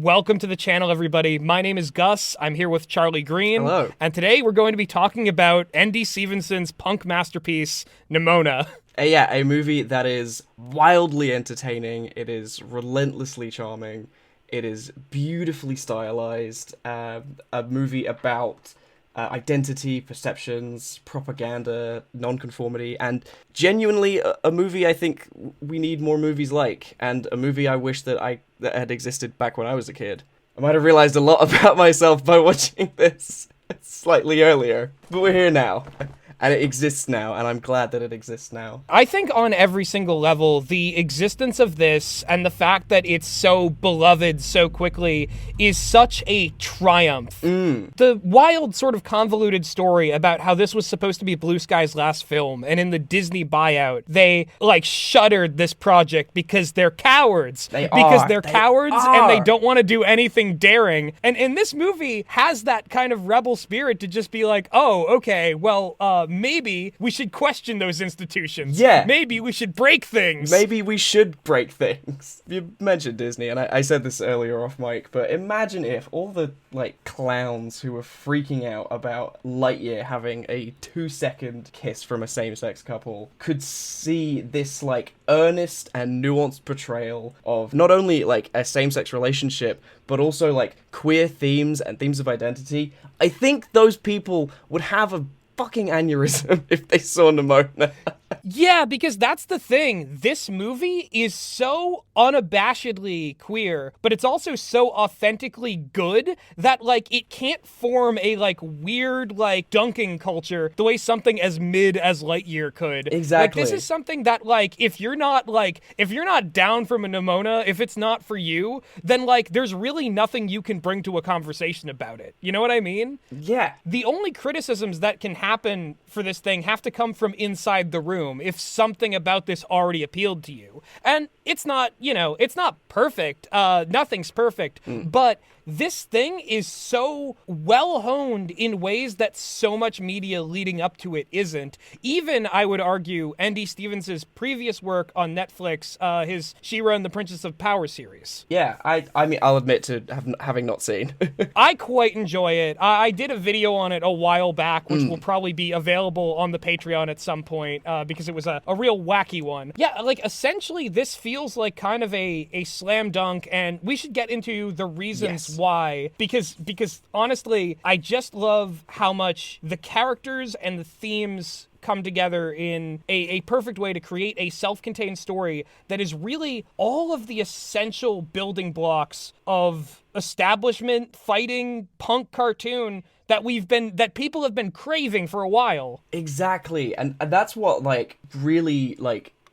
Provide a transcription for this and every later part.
Welcome to the channel, everybody. My name is Gus. I'm here with Charlie Green. Hello. And today we're going to be talking about N.D. Stevenson's punk masterpiece, Nimona. A movie that is wildly entertaining. It is relentlessly charming. It is beautifully stylized. A movie about identity, perceptions, propaganda, nonconformity, and genuinely a movie I think we need more movies like, and a movie I wish that had existed back when I was a kid. I might have realized a lot about myself by watching this slightly earlier, but we're here now. And it exists now, and I'm glad that it exists now. I think on every single level, the existence of this and the fact that it's so beloved so quickly is such a triumph. The wild sort of convoluted story about how this was supposed to be Blue Sky's last film, and in the Disney buyout, they, shuttered this project because they're cowards. They're cowards, and they don't want to do anything daring. And this movie has that kind of rebel spirit to just be like, oh, okay, well, maybe we should question those institutions. Yeah. Maybe we should break things. Maybe we should break things. You mentioned Disney, and I said this earlier off mic, but imagine if all the, clowns who were freaking out about Lightyear having a 2-second kiss from a same-sex couple could see this, earnest and nuanced portrayal of not only, a same-sex relationship, but also, queer themes and themes of identity. I think those people would have a fucking aneurysm if they saw Nimona. Yeah, because that's the thing. This movie is so unabashedly queer, but it's also so authentically good that, it can't form a, weird, dunking culture the way something as mid as Lightyear could. Exactly. This is something that, if you're not down from a Nimona, if it's not for you, then, there's really nothing you can bring to a conversation about it. You know what I mean? Yeah. The only criticisms that can happen for this thing have to come from inside the room if something about this already appealed to you. And it's not, it's not perfect. Nothing's perfect. But this thing is so well honed in ways that so much media leading up to it isn't. Even, I would argue, N.D. Stevenson's previous work on Netflix, his She-Ra and the Princess of Power series. Yeah, I mean, I'll admit to having not seen. I quite enjoy it. I did a video on it a while back, which will probably be available on the Patreon at some point, because it was a real wacky one. Yeah, essentially, this feels like kind of a slam dunk, and we should get into the reasons why, because honestly, I just love how much the characters and the themes come together in a perfect way to create a self-contained story that is really all of the essential building blocks of establishment fighting punk cartoon that people have been craving for a while. Exactly, and that's what really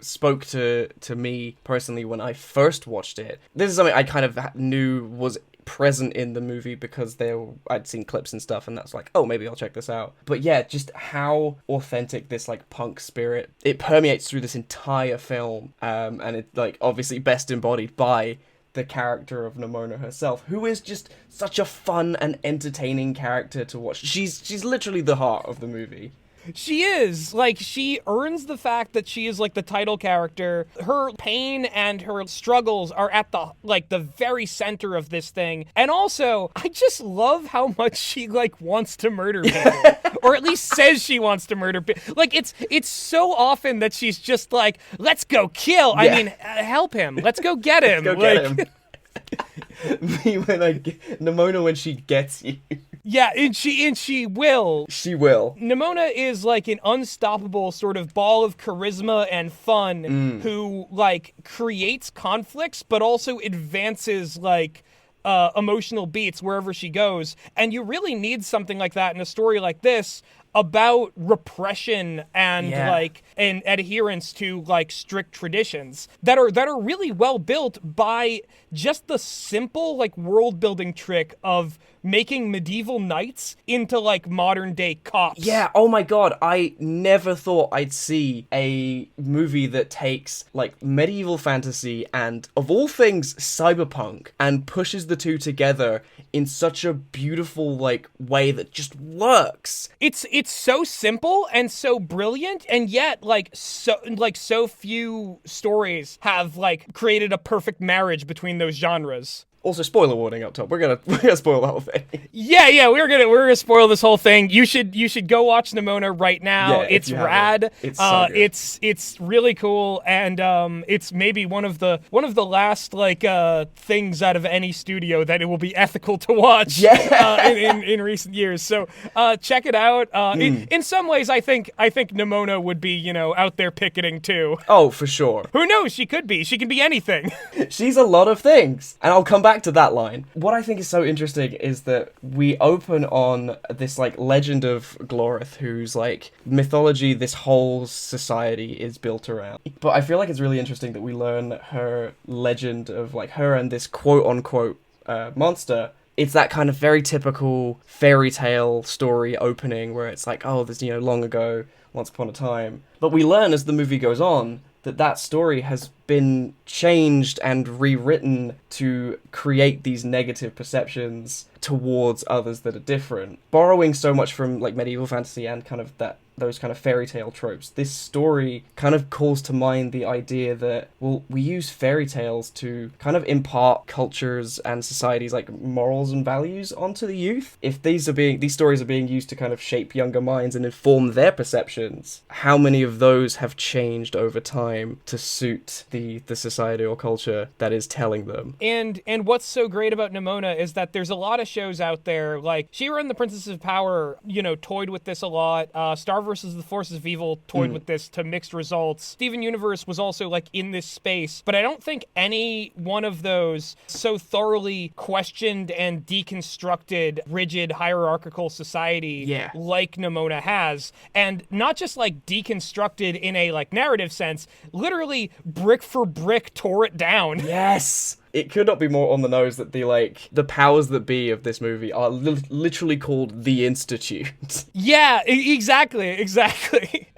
spoke to me personally when I first watched it. This is something I kind of knew was present in the movie because I'd seen clips and stuff, and that's oh, maybe I'll check this out. But yeah, just how authentic this punk spirit, it permeates through this entire film, and it obviously best embodied by the character of Nimona herself, who is just such a fun and entertaining character to watch. She's literally the heart of the movie. She is. She earns the fact that she is, the title character. Her pain and her struggles are at the very center of this thing. And also, I just love how much she, wants to murder people. Or at least says she wants to murder people. It's so often that she's just let's go kill. Yeah. I mean, help him. Let's go get him. Let's go get him. Me Nimona when she gets you. Yeah, and she will. She will. Nimona is an unstoppable sort of ball of charisma and fun who creates conflicts but also advances emotional beats wherever she goes. And you really need something like that in a story like this about repression and and adherence to strict traditions that are really well built by just the simple world building trick of making medieval knights into modern day cops. Yeah, oh my god, I never thought I'd see a movie that takes medieval fantasy and, of all things, cyberpunk, and pushes the two together in such a beautiful way that just works. It's so simple and so brilliant, and yet so few stories have created a perfect marriage between those genres. Also, spoiler warning up top. We're gonna spoil the whole thing. Yeah, we're gonna spoil this whole thing. You should go watch Nimona right now. Yeah, it's rad. It's so good. It's really cool, and it's maybe one of the last like things out of any studio that it will be ethical to watch. Yeah. In recent years. So check it out. In some ways, I think Nimona would be out there picketing too. Oh, for sure. Who knows? She could be. She can be anything. She's a lot of things. And I'll come back to that line. What I think is so interesting is that we open on this, like, legend of Glorith, whose, like, mythology this whole society is built around. But I feel like it's really interesting that we learn her legend of, like, her and this quote-unquote monster. It's that kind of very typical fairy tale story opening where it's like, oh, there's, long ago, once upon a time. But we learn as the movie goes on that story has been changed and rewritten to create these negative perceptions towards others that are different. Borrowing so much from like medieval fantasy and kind of those kind of fairy tale tropes, this story kind of calls to mind the idea that, well, we use fairy tales to kind of impart cultures and societies like morals and values onto the youth. If these stories are being used to kind of shape younger minds and inform their perceptions, how many of those have changed over time to suit the society or culture that is telling them? And what's so great about Nimona is that there's a lot of shows out there, like She-Ra and the Princess of Power, toyed with this a lot. Star versus the Forces of Evil toyed with this to mixed results. Steven Universe was also like in this space, but I don't think any one of those so thoroughly questioned and deconstructed rigid hierarchical society like Nimona has. And not just like deconstructed in a like narrative sense, literally brick for brick tore it down. Yes! It could not be more on the nose that the powers that be of this movie are literally called the Institute. Yeah, exactly.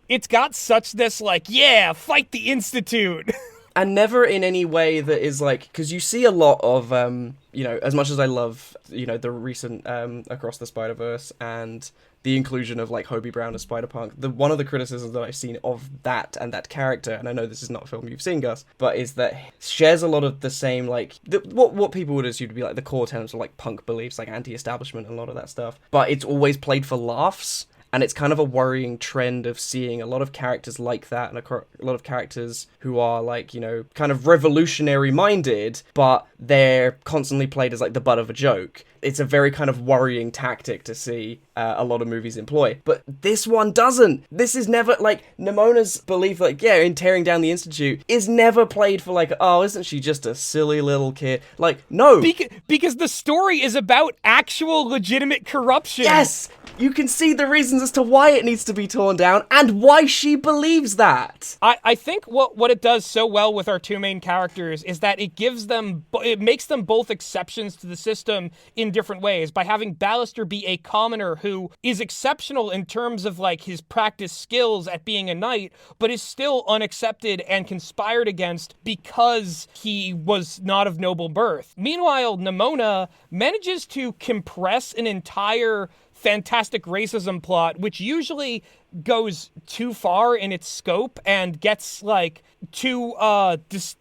It's got such this like, yeah, fight the Institute. And never in any way that is like, because you see a lot of, as much as I love, the recent Across the Spider-Verse and the inclusion of like Hobie Brown as Spider-Punk, one of the criticisms that I've seen of that and that character, and I know this is not a film you've seen, Gus, but is that shares a lot of the same like what people would assume to be like the core tenets of like punk beliefs, like anti-establishment and a lot of that stuff. But it's always played for laughs. And it's kind of a worrying trend of seeing a lot of characters like that, and a lot of characters who are like, kind of revolutionary minded, but they're constantly played as like the butt of a joke. It's a very kind of worrying tactic to see a lot of movies employ. But this one doesn't. This is never, like, Nimona's belief, like, in tearing down the Institute, is never played for, like, oh, isn't she just a silly little kid? Like, no. Because the story is about actual legitimate corruption. Yes! You can see the reasons as to why it needs to be torn down, and why she believes that. I think what it does so well with our two main characters is that it makes them both exceptions to the system in different ways, by having Ballister be a commoner who is exceptional in terms of like his practice skills at being a knight, but is still unaccepted and conspired against because he was not of noble birth. Meanwhile, Nimona manages to compress an entire fantastic racism plot, which usually goes too far in its scope and gets like too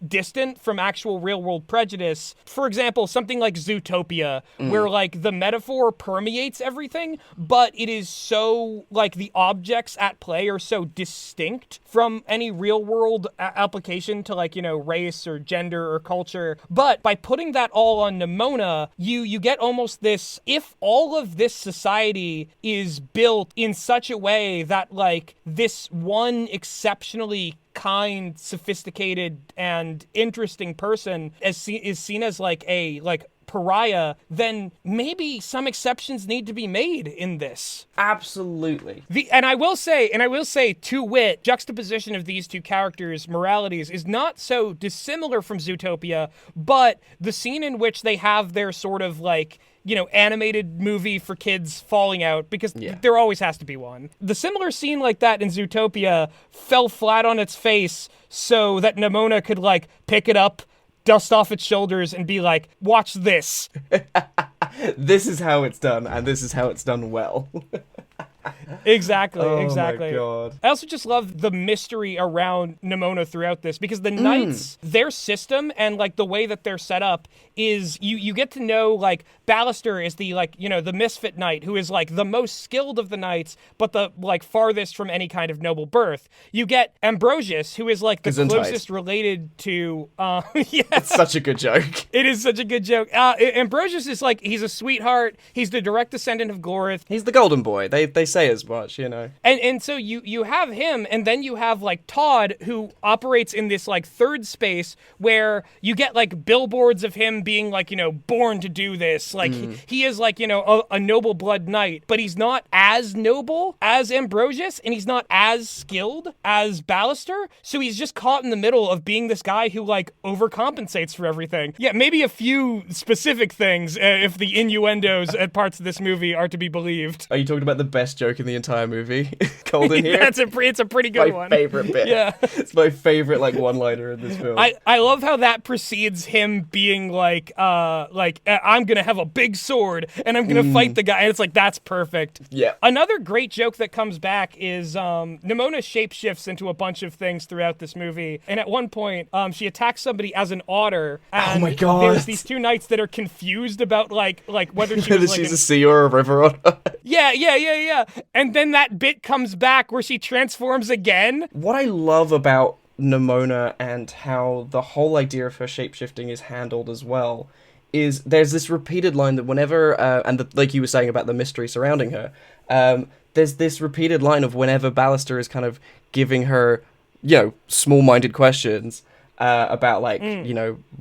distant from actual real world prejudice. For example, something like Zootopia, where like the metaphor permeates everything, but it is so like the objects at play are so distinct from any real world application to like, race or gender or culture. But by putting that all on Nimona, you get almost this, if all of this society is built in such a way that like this one exceptionally kind, sophisticated, and interesting person is seen as like a pariah, then maybe some exceptions need to be made in this. Absolutely. And I will say, to wit, juxtaposition of these two characters' moralities is not so dissimilar from Zootopia, but the scene in which they have their sort of like, animated movie for kids falling out, because there always has to be one. The similar scene like that in Zootopia fell flat on its face so that Nimona could like pick it up, dust off its shoulders, and be like, watch this. This is how it's done, and this is how it's done well. Exactly, Oh exactly. my god. I also just love the mystery around Nimona throughout this, because the knights, their system and like the way that they're set up is you get to know like Ballister is the like, the misfit knight who is like the most skilled of the knights, but the like farthest from any kind of noble birth. You get Ambrosius, who is like the closest related to yeah. It's such a good joke. It is such a good joke. Ambrosius is like, he's a sweetheart. He's the direct descendant of Glorith. He's the golden boy. They say as much, And so you have him, and then you have like Todd, who operates in this like third space where you get like billboards of him being like, born to do this. Like he is like, a noble blood knight, but he's not as noble as Ambrosius, and he's not as skilled as Ballister. So he's just caught in the middle of being this guy who like overcompensates for everything. Yeah, maybe a few specific things if the innuendos at parts of this movie are to be believed. Are you talking about the best joke in the entire movie? Golden here? It's a pretty good one. My favorite bit. Yeah. It's my favorite like one-liner in this film. I love how that precedes him being like I'm gonna have a big sword and I'm gonna fight the guy, and it's like, that's perfect. Yeah. Another great joke that comes back is Nimona shapeshifts into a bunch of things throughout this movie, and at one point she attacks somebody as an otter, and oh my god, there's these two knights that are confused about like whether she whether was she's a sea or a river or not. Yeah. And then that bit comes back where she transforms again. What I love about Nimona and how the whole idea of her shapeshifting is handled as well is there's this repeated line that whenever, like you were saying about the mystery surrounding her, there's this repeated line of whenever Ballister is kind of giving her, small-minded questions about, like,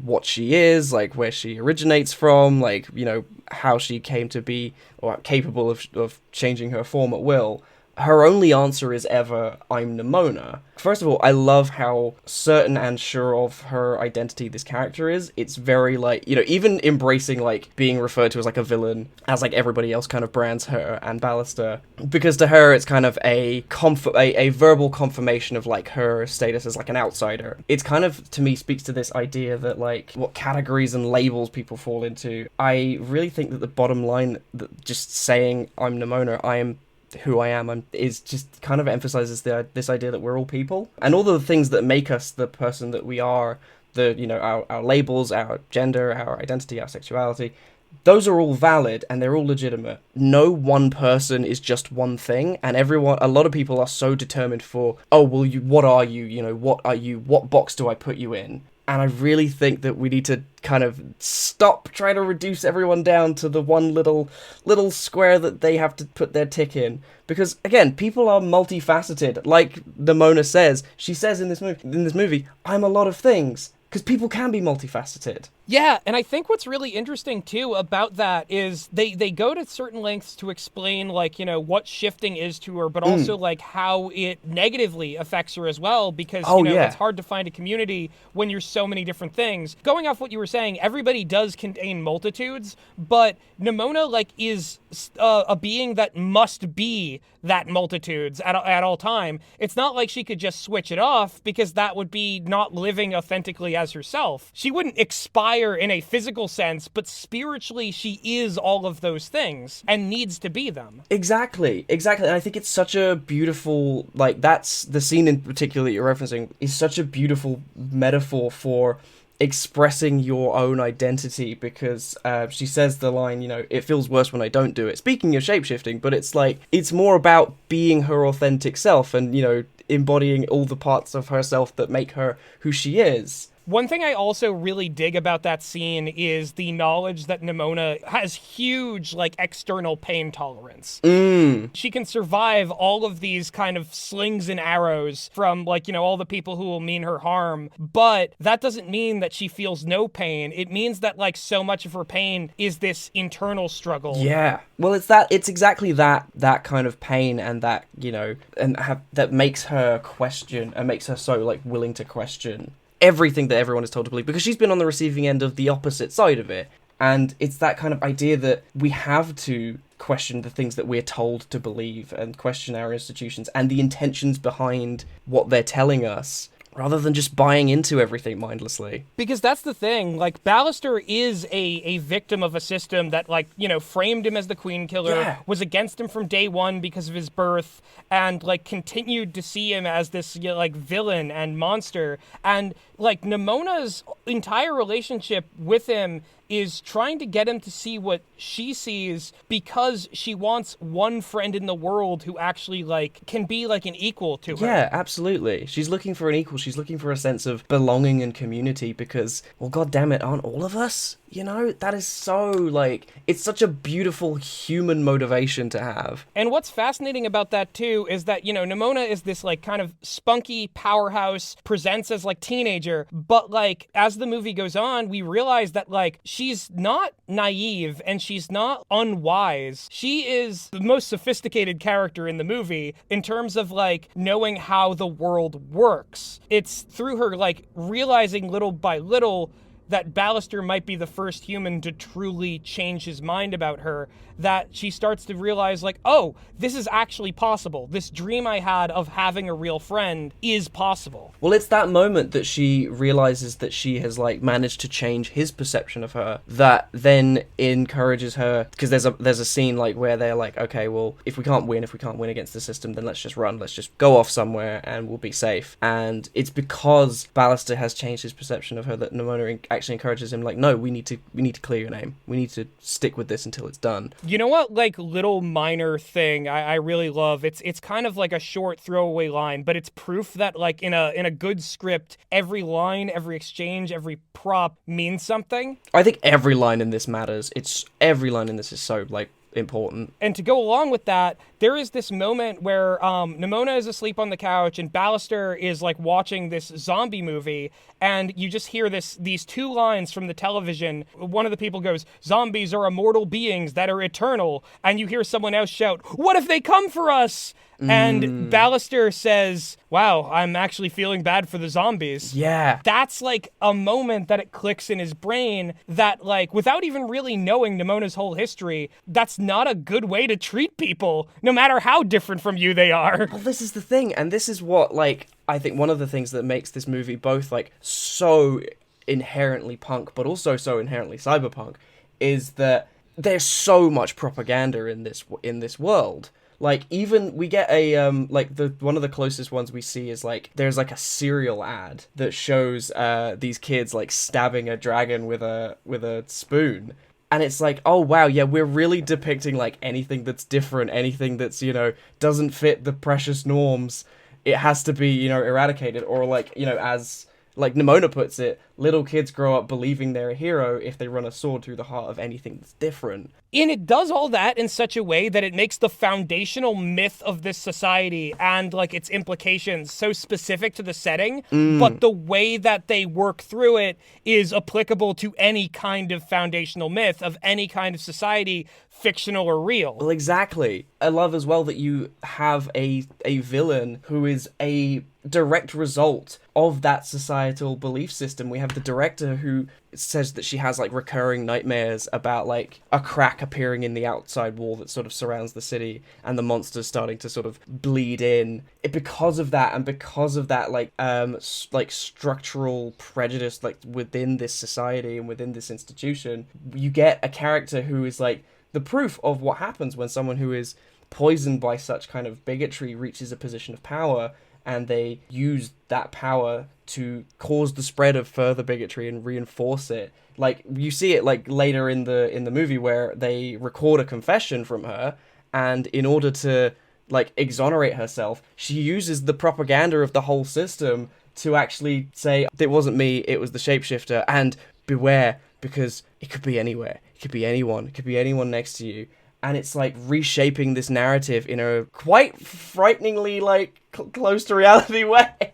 what she is, like, where she originates from, like, how she came to be or capable of changing her form at will. Her only answer is ever, I'm Nimona. First of all, I love how certain and sure of her identity this character is. It's very, like, even embracing, like, being referred to as, like, a villain, as, like, everybody else kind of brands her and Ballister. Because to her, it's kind of a verbal confirmation of, like, her status as, like, an outsider. It's kind of, to me, speaks to this idea that, like, what categories and labels people fall into. I really think that the bottom line, that just saying, I'm Nimona, I am who I am, is just kind of emphasizes this idea that we're all people, and all the things that make us the person that we are, our labels, our gender, our identity, our sexuality, those are all valid and they're all legitimate. No one person is just one thing, and a lot of people are so determined for, what are you, what are you, what box do I put you in? And I really think that we need to kind of stop trying to reduce everyone down to the one little square that they have to put their tick in. Because, again, people are multifaceted. Like Nimona says, she says in this movie, I'm a lot of things. Because people can be multifaceted. Yeah, and I think what's really interesting, too, about that is they go to certain lengths to explain, like, what shifting is to her, but also, like, how it negatively affects her as well, because, it's hard to find a community when you're so many different things. Going off what you were saying, everybody does contain multitudes, but Nimona, like, is a being that must be that multitudes at all time. It's not like she could just switch it off, because that would be not living authentically as herself. She wouldn't expire in a physical sense, but spiritually she is all of those things and needs to be them. Exactly. And I think it's such a beautiful, like, that's the scene in particular that you're referencing is such a beautiful metaphor for expressing your own identity, because she says the line, it feels worse when I don't do it. Speaking of shapeshifting, but it's like, it's more about being her authentic self and, embodying all the parts of herself that make her who she is. One thing I also really dig about that scene is the knowledge that Nimona has huge, like, external pain tolerance. She can survive all of these kind of slings and arrows from, like, all the people who will mean her harm, but that doesn't mean that she feels no pain. It means that, like, so much of her pain is this internal struggle. Yeah. Well, it's exactly that kind of pain, and that, that makes her question, and makes her so, like, willing to question everything that everyone is told to believe, because she's been on the receiving end of the opposite side of it. And it's that kind of idea that we have to question the things that we're told to believe, and question our institutions and the intentions behind what they're telling us. rather than just buying into everything mindlessly. Because that's the thing, like, Ballister is a victim of a system that, like, you know, framed him as the Queen Killer, was against him from day one because of his birth, and, like, continued to see him as this, you know, like, villain and monster. And, like, Nimona's entire relationship with him is trying to get him to see what she sees, because she wants one friend in the world who actually, like, can be, like, an equal to her. Yeah, absolutely. She's looking for an equal. She's looking for a sense of belonging and community because, well, God damn it, aren't all of us? You know, that is so, like, it's such a beautiful human motivation to have. And what's fascinating about that, too, is that, you know, Nimona is this, like, kind of spunky powerhouse, presents as, like, teenager, but, like, as the movie goes on, we realize that, like, she's not naive and she's not unwise. She is the most sophisticated character in the movie in terms of, like, knowing how the world works. It's through her, like, realizing little by little that Ballister might be the first human to truly change his mind about her, that she starts to realize, like, oh, this is actually possible. This dream I had of having a real friend is possible. Well, it's that moment that she realizes that she has, like, managed to change his perception of her that then encourages her, because there's a scene, like, where they're like, okay, well, if we can't win against the system, then let's just run, let's just go off somewhere and we'll be safe. And it's because Ballister has changed his perception of her that Nimona actually encourages him, like, no, we need to clear your name. We need to stick with this until it's done. You know what, like, little minor thing I really love? It's kind of like a short throwaway line, but it's proof that, like, in a good script, every line, every exchange, every prop means something. I think every line in this matters. Every line in this is so, like, important. And to go along with that, there is this moment where Nimona is asleep on the couch and Ballister is, like, watching this zombie movie, and you just hear these two lines from the television. One of the people goes, "Zombies are immortal beings that are eternal," and you hear someone else shout, "What if they come for us?" And Ballister says, "Wow, I'm actually feeling bad for the zombies." Yeah. That's, like, a moment that it clicks in his brain that, like, without even really knowing Nimona's whole history, that's not a good way to treat people, no matter how different from you they are. Well, this is the thing, and this is what, like, I think one of the things that makes this movie both, like, so inherently punk, but also so inherently cyberpunk, is that there's so much propaganda in this world. Like, even we get a like, the one of the closest ones we see is, like, there's, like, a cereal ad that shows these kids, like, stabbing a dragon with a spoon. And it's like, oh wow, yeah, we're really depicting, like, anything that's different, anything that's, you know, doesn't fit the precious norms. It has to be, you know, eradicated. Or, like, you know, as, like, Nimona puts it, little kids grow up believing they're a hero if they run a sword through the heart of anything that's different. And it does all that in such a way that it makes the foundational myth of this society and, like, its implications so specific to the setting, but the way that they work through it is applicable to any kind of foundational myth of any kind of society, fictional or real. Well, exactly. I love as well that you have a villain who is a direct result of that societal belief system. We have the director who says that she has, like, recurring nightmares about, like, a crack appearing in the outside wall that sort of surrounds the city and the monsters starting to sort of bleed in. Because of that, and because of that, like, like, structural prejudice, like, within this society and within this institution, you get a character who is, like, the proof of what happens when someone who is poisoned by such kind of bigotry reaches a position of power, and they use that power to cause the spread of further bigotry and reinforce it. Like, you see it, like, later in the movie where they record a confession from her, and in order to, like, exonerate herself, she uses the propaganda of the whole system to actually say, it wasn't me, it was the shapeshifter, and beware, because it could be anywhere. It could be anyone. It could be anyone next to you. And it's, like, reshaping this narrative in a quite frighteningly, like, close to reality way.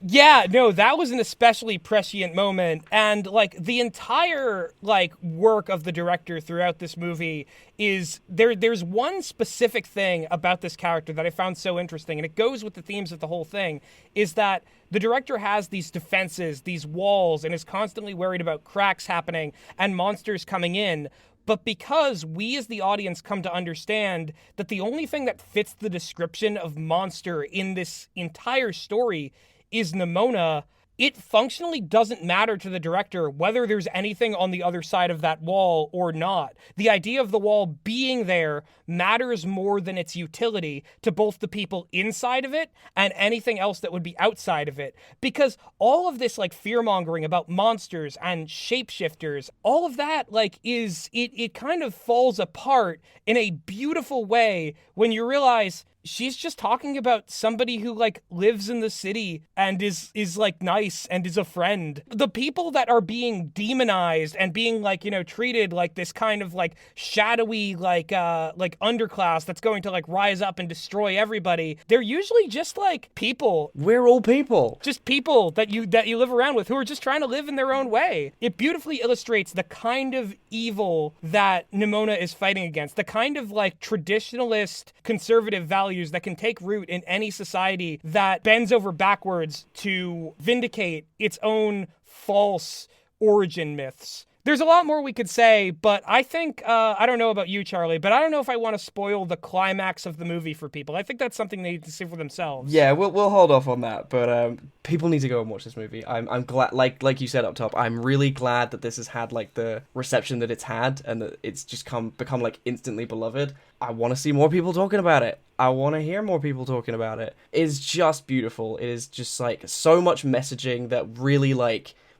Yeah, no, that was an especially prescient moment. And, like, the entire, like, work of the director throughout this movie is there's one specific thing about this character that I found so interesting, and it goes with the themes of the whole thing, is that the director has these defenses, these walls, and is constantly worried about cracks happening and monsters coming in. But because we as the audience come to understand that the only thing that fits the description of monster in this entire story is Nimona, it functionally doesn't matter to the director whether there's anything on the other side of that wall or not. The idea of the wall being there matters more than its utility to both the people inside of it and anything else that would be outside of it. Because all of this like fear-mongering about monsters and shapeshifters, all of that like it kind of falls apart in a beautiful way when you realize she's just talking about somebody who like lives in the city and is like nice and is a friend. The people that are being demonized and being like, you know, treated like this kind of like shadowy like underclass that's going to like rise up and destroy everybody, they're usually just like people. We're all people. Just people that you live around with who are just trying to live in their own way. It beautifully illustrates the kind of evil that Nimona is fighting against, the kind of like traditionalist conservative values that can take root in any society that bends over backwards to vindicate its own false origin myths. There's a lot more we could say, but I think, I don't know about you, Charlie, but I don't know if I want to spoil the climax of the movie for people. I think that's something they need to see for themselves. Yeah, we'll hold off on that, but people need to go and watch this movie. I'm glad, like you said up top, I'm really glad that this has had like the reception that it's had and that it's just become like instantly beloved. I want to see more people talking about it. I want to hear more people talking about it. It's just beautiful. It is just like so much messaging that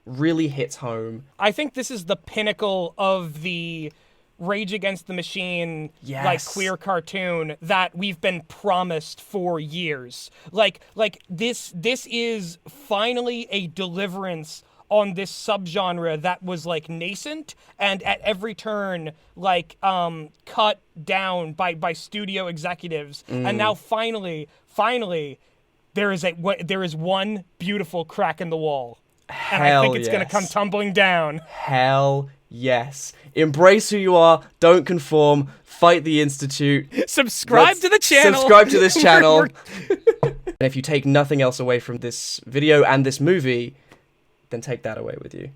really hits home. I think this is the pinnacle of the Rage Against the Machine, yes, like queer cartoon that we've been promised for years. Like this is finally a deliverance on this subgenre that was like nascent and at every turn like cut down by studio executives. And now finally there is one beautiful crack in the wall. And I think it's going to come tumbling down. Hell yes. Embrace who you are. Don't conform. Fight the Institute. Subscribe to the channel. Subscribe to this channel. And if you take nothing else away from this video and this movie, then take that away with you.